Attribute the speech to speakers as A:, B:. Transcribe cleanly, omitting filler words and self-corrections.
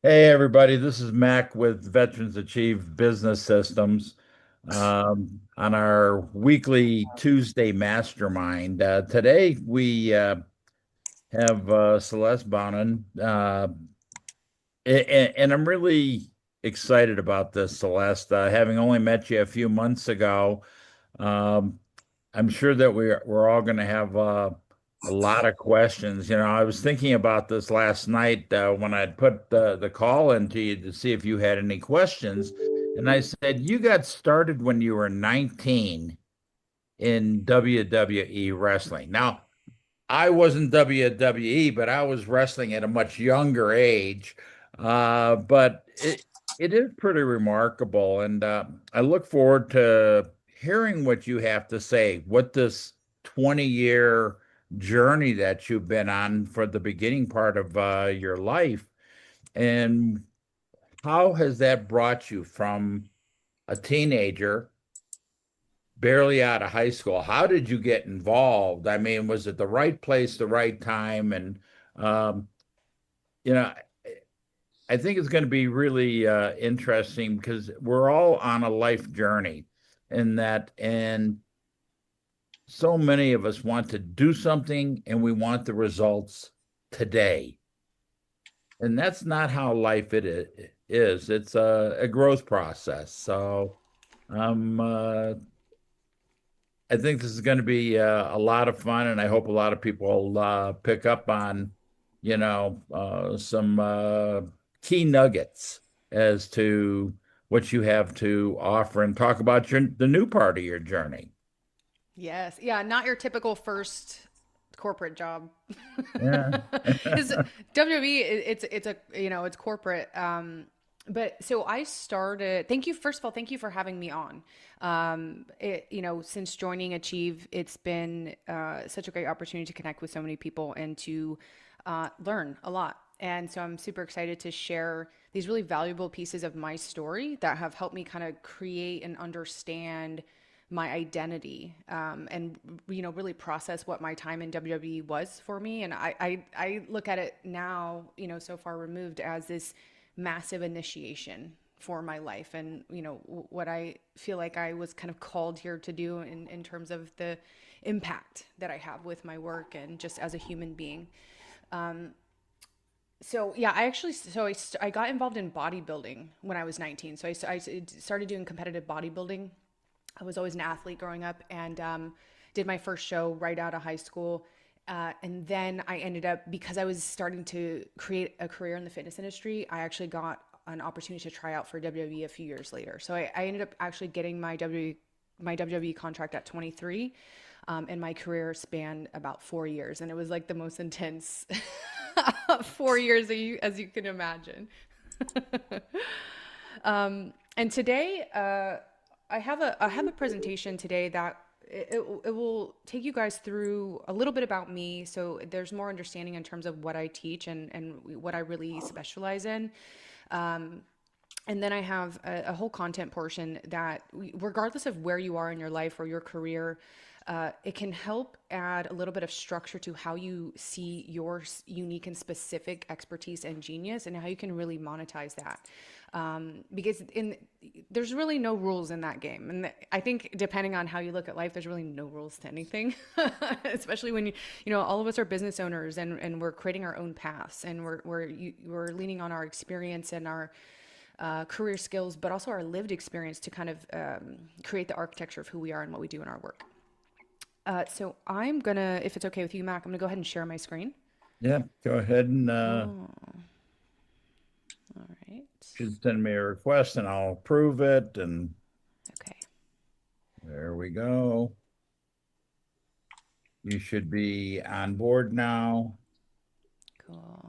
A: Hey, everybody, this is Mac with Veterans Achieve Business Systems on our weekly Tuesday mastermind. Today, we have Celeste Bonin, and I'm really excited about this, Celeste. Having only met you a few months ago, um, I'm sure that we're all going to have a lot of questions. I was thinking about this last night when I'd put the call into you to see if you had any questions, and I said you got started when you were 19 in WWE wrestling. Now, I wasn't WWE, but I was wrestling at a much younger age. But it is pretty remarkable, and I look forward to hearing what you have to say. What this 20-year journey that you've been on for the beginning part of your life, and how has that brought you from a teenager barely out of high school? How did you get involved? I mean, was it the right place, the right time? And um, you know, I think it's going to be really interesting because we're all on a life journey in that, and so many of us want to do something and we want the results today. And that's not how life is. It's a growth process. So um, uh, I think this is going to be a lot of fun, and I hope a lot of people will pick up on, some key nuggets as to what you have to offer and talk about the new part of your journey.
B: Yes. Yeah, not your typical first corporate job.
A: Yeah.
B: Is WWE it's a it's corporate. But so I started, thank you, first of all, thank you for having me on. Since joining Achieve, it's been such a great opportunity to connect with so many people and to learn a lot. And so I'm super excited to share these really valuable pieces of my story that have helped me kind of create and understand my identity, and really process what my time in WWE was for me. And I look at it now, so far removed, as this massive initiation for my life, and what I feel like I was kind of called here to do in terms of the impact that I have with my work and just as a human being. So yeah, I got involved in bodybuilding when I was 19. So I started doing competitive bodybuilding. I was always an athlete growing up, and did my first show right out of high school. And then I ended up, because I was starting to create a career in the fitness industry, I actually got an opportunity to try out for WWE a few years later. So I ended up actually getting my WWE contract at 23. And my career spanned about 4 years. And it was like the most intense 4 years as you can imagine. And today, I have a presentation today that it will take you guys through a little bit about me, so there's more understanding in terms of what I teach and what I really specialize in. And then I have a whole content portion that, regardless of where you are in your life or your career, it can help add a little bit of structure to how you see your unique and specific expertise and genius, and how you can really monetize that. Because there's really no rules in that game, and I think depending on how you look at life, there's really no rules to anything. Especially when all of us are business owners, and we're creating our own paths, and we're leaning on our experience and our career skills, but also our lived experience to kind of create the architecture of who we are and what we do in our work. So I'm gonna, if it's okay with you, Mac, I'm gonna go ahead and share my screen.
A: Yeah, go ahead and
B: Oh, all right.
A: should send me a request and I'll approve it. And
B: Okay.
A: there we go. You should be on board now.
B: Cool.